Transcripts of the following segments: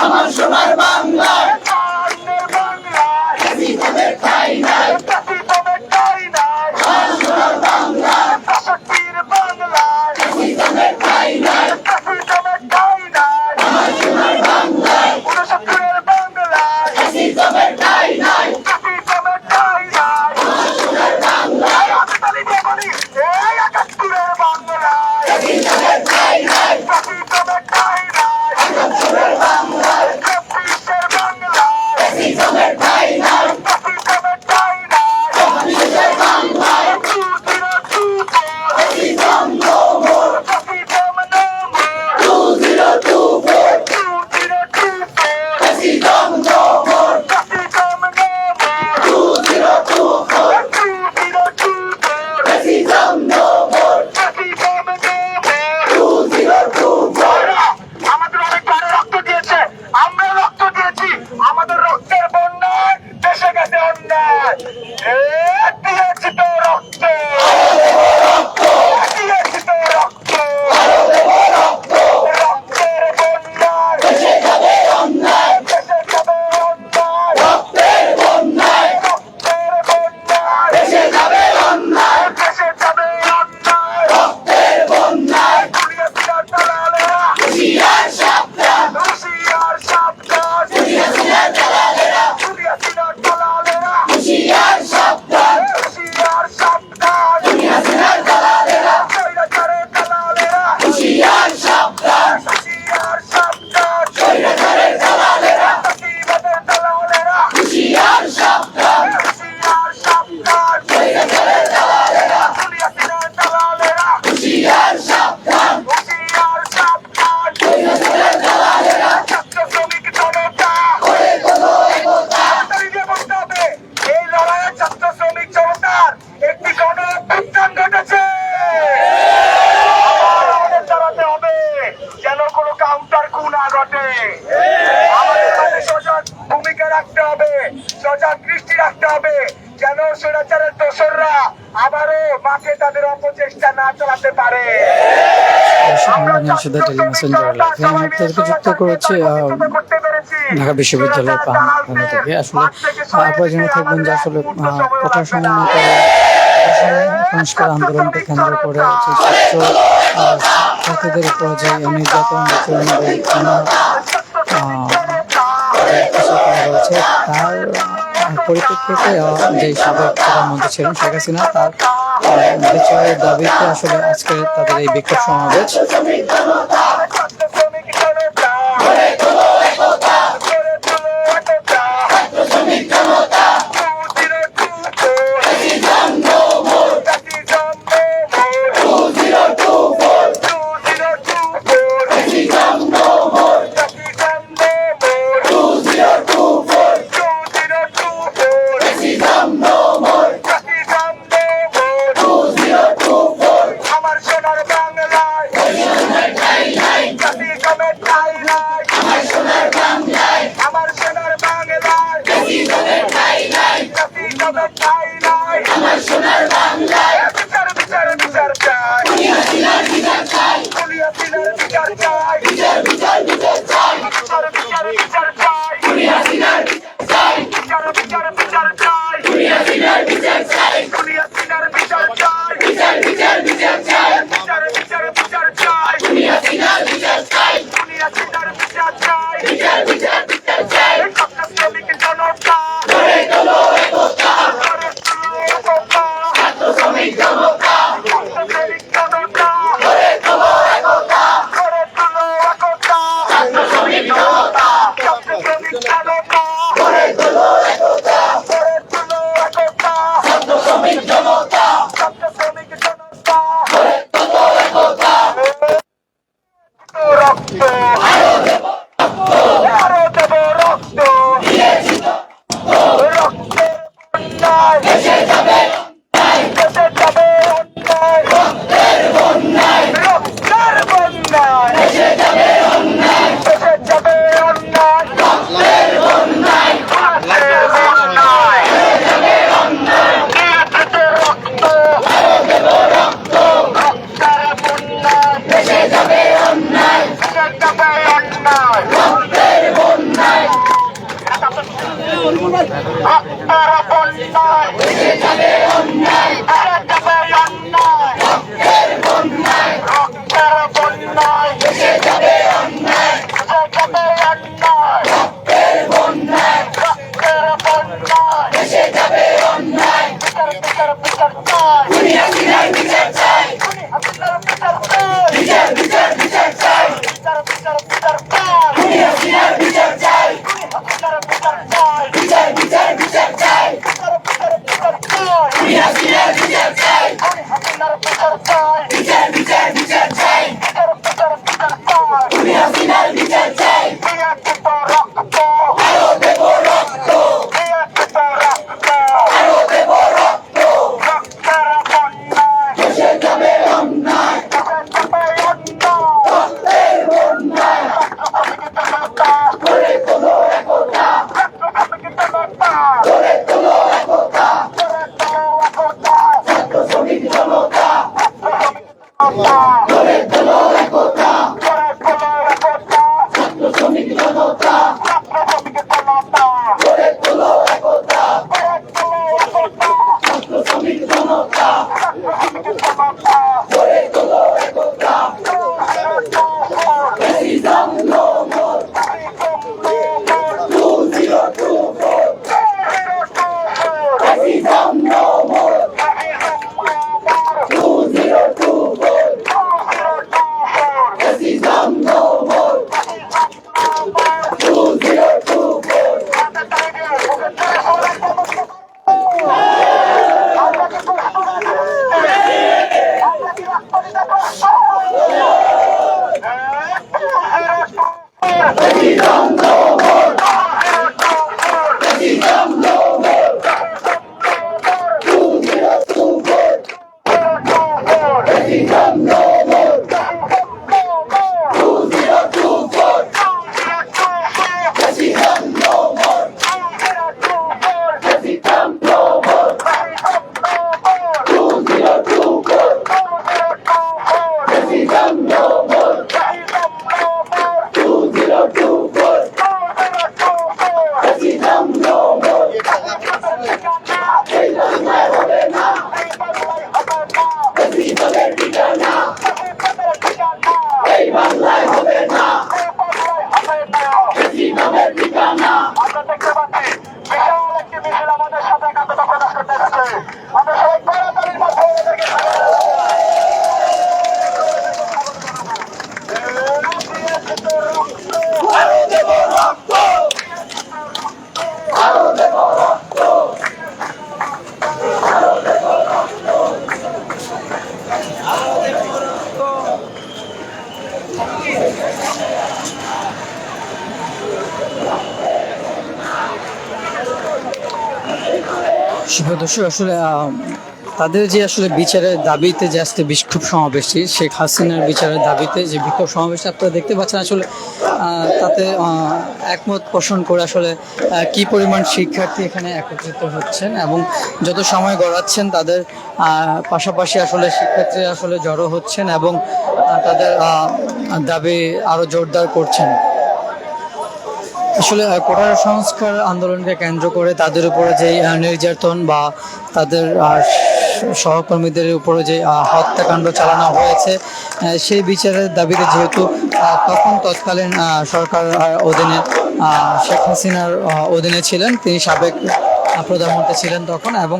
আমার সোনার বাংলায় সজাগ দৃষ্টি রাখতে হবে যেন স্বৈরাচারের দোসররা আবারও মাঠে তাদের অপচেষ্টা না চালাতে পারে। যুক্ত করেছে ঢাকা বিশ্ববিদ্যালয়ের প্রাঙ্গণ থেকে। আসলে আপনারা থাকবেন যে আসলে কোটা সংস্কার আন্দোলনকে কেন্দ্র করে ছাত্রদের উপর যে নির্যাতন রয়েছে তার পরিপ্রেক্ষিতে যে সাবেক প্রধানমন্ত্রী ছিলেন শেখ হাসিনা তার বিচারের দাবিতে আসলে আজকে তাদের এই বিক্ষোভ সমাবেশ। আমার সোনার বাংলায় যাবে অন্যায়, রক্তের বন্যায় ভেসে যাবে অন্যায়, রক্তের বন্যায় ভেসে যাবে অন্যায়, রক্তের বন্যায় ভেসে যাবে অন্যায়। দুনিয়া কিনার বিচার চাই, বিচার বিচার বিচার চাই, দুনিয়া কিনার বিচার চাই, বিচার বিচার বিচার চাই, দুনিয়া কিনার বিচার চাই, বিচার বিচার বিচার চাই, দুনিয়া কিনার বিচার চাই। আরো দেব রক্ত, আরো দেব রক্ত, ভেসে যাবে অন্যায়, রক্তের বন্যায় গড়ে তোলো একতা, গড়ে তোলো একতা, ছাত্র শ্রমিক জনতা গড়ে তোলো একতা, ছাত্র শ্রমিক জনতা গড়ে তোলো একতা, ছাত্র শ্রমিক জনতা গড়ে তোলো একতা। Racism no more, 2024, racism no more, 2024, racism no more, 2024. Racism no more, racism no more, 2024, racism no more, 2024, racism no more, racism no more, 2024, racism no more, 2024, racism no more. এই বাংলায় হবে না ফ্যাসিবাদের ঠিকানা, এই বাংলায় হবে না ফ্যাসিবাদের ঠিকানা। আমরা দেখতে পাচ্ছি বিশাল একটি মিছিল আমাদের সাথে একাত্মতা প্রকাশ করতে এসেছে। আমরা সবাই করতালির মাধ্যমে ওদেরকে আরো দেব রক্ত, আরো দেব রক্ত, আরো দেব রক্ত, আরো দেব রক্ত। শুভ দর্শক, আসলে তাদের যে আসলে বিচারের দাবিতে যে আজকে বিক্ষোভ সমাবেশটি, শেখ হাসিনার বিচারের দাবিতে যে বিক্ষোভ সমাবেশটি আপনারা দেখতে পাচ্ছেন, আসলে তাতে একমত পোষণ করে আসলে কি পরিমাণ শিক্ষার্থী এখানে একত্রিত হচ্ছেন এবং যত সময় গড়াচ্ছেন তাদের পাশাপাশি আসলে শিক্ষার্থীরা আসলে জড়ো হচ্ছেন এবং তাদের দাবি আরও জোরদার করছেন। আসলে কোটা সংস্কার আন্দোলনকে কেন্দ্র করে তাদের উপরে যে নির্যাতন বা তাদের সহকর্মীদের উপরে যে হত্যাকাণ্ড চালানো হয়েছে, সেই বিচারের দাবিতে যেহেতু তৎকালীন সরকার অধীনে শেখ হাসিনার অধীনে ছিলেন, তিনি সাবেক প্রধানমন্ত্রী ছিলেন তখন, এবং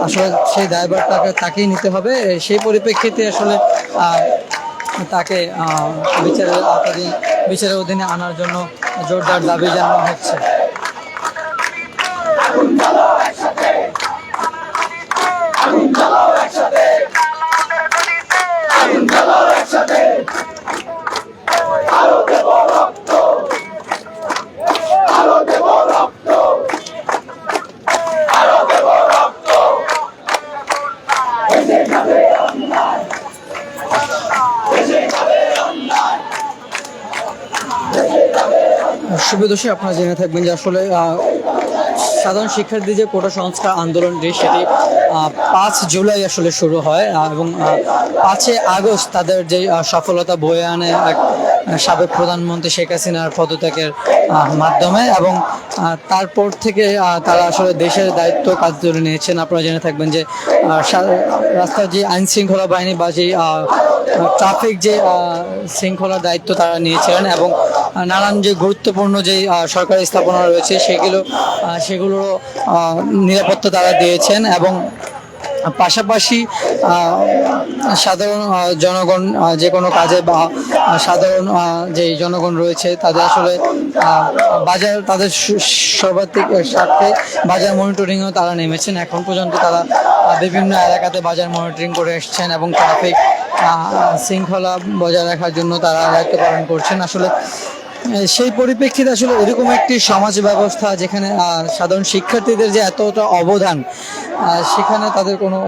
আসলে সেই দায়ভারটাকে তাকেই নিতে হবে। সেই পরিপ্রেক্ষিতে আসলে তাকে বিচারের অধীনে আনার জন্য জোরদার দাবি জানানো হচ্ছে। আগুন জ্বালাও একসাথে, আগুন জ্বালাও একসাথে, আগুন জ্বালাও একসাথে, আরো দেব রক্ত, আরো দেব রক্ত, আরো দেব রক্ত, ভেসে যাবে অন্যায়, ভেসে যাবে অন্যায়, ভেসে যাবে অন্যায়। শুভ দর্শক, আপনারা জেনে থাকবেন যে আসলে সাধারণ শিক্ষার্থী যে কোটা সংস্কার আন্দোলনটি, সেটি 5 জুলাই আসলে শুরু হয় এবং 5 আগস্ট তাদের যে সফলতা বয়ে আনে এক সাবেক প্রধানমন্ত্রী শেখ হাসিনার পদত্যাগের মাধ্যমে, এবং তারপর থেকে তারা আসলে দেশের দায়িত্ব কাজ তুলে নিয়েছেন। আপনারা জেনে থাকবেন যে রাস্তার যে আইন শৃঙ্খলা বাহিনী বা যে ট্রাফিক যে শৃঙ্খলার দায়িত্ব তারা নিয়েছিলেন, এবং নানান যে গুরুত্বপূর্ণ যে সরকারি স্থাপনা রয়েছে সেগুলোর নিরাপত্তা তারা দিয়েছেন। এবং পাশাপাশি সাধারণ জনগণ যে কোনো কাজে বা সাধারণ যে জনগণ রয়েছে তাদের আসলে বাজার তাদের সর্বাধিক স্বার্থে বাজার মনিটরিংও তারা নেমেছেন। এখন পর্যন্ত তারা বিভিন্ন এলাকাতে বাজার মনিটরিং করে এসছেন এবং ট্রাফিক শৃঙ্খলা বজায় রাখার জন্য তারা দায়িত্ব পালন করছেন। আসলে সেই পরিপ্রেক্ষিতে আসলে এরকম একটি সমাজ ব্যবস্থা যেখানে সাধারণ শিক্ষার্থীদের যে এতটা অবদান, সেখানে তাদের কোনো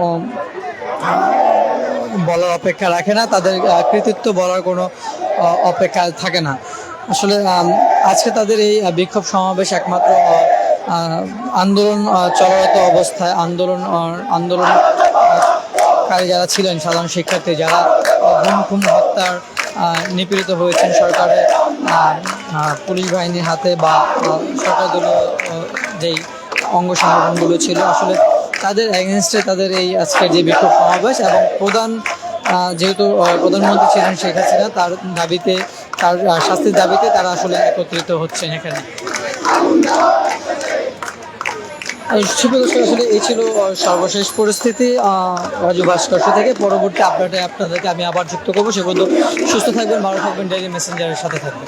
বলার অপেক্ষা রাখে না, তাদের কৃতিত্ব বলার কোনো অপেক্ষা থাকে না। আসলে আজকে তাদের এই বিক্ষোভ সমাবেশ একমাত্র আন্দোলন চলরত অবস্থায় আন্দোলনকারী যারা ছিলেন, সাধারণ শিক্ষার্থী যারা গুম হত্যার নিপীড়িত হয়েছেন সরকারের পুলিশ বাহিনীর হাতে বা সরকার দলীয় যেই অঙ্গ সংগঠনগুলো ছিল, আসলে তাদের এগেনস্টে তাদের এই আজকের যে বিক্ষোভ সমাবেশ। এবং যেহেতু প্রধানমন্ত্রী ছিলেন শেখ হাসিনা, তার দাবিতে, তার শাস্তির দাবিতে তারা আসলে একত্রিত হচ্ছেন এখানে। আসলে এই ছিল সর্বশেষ পরিস্থিতি রাজু ভাস্কর্য থেকে। পরবর্তী আপডেটে আপনাদেরকে আমি আবার যুক্ত করবো। সে পর্যন্ত সুস্থ থাকবেন, ভালো থাকবেন, ডেইলি মেসেঞ্জারের সাথে থাকবেন।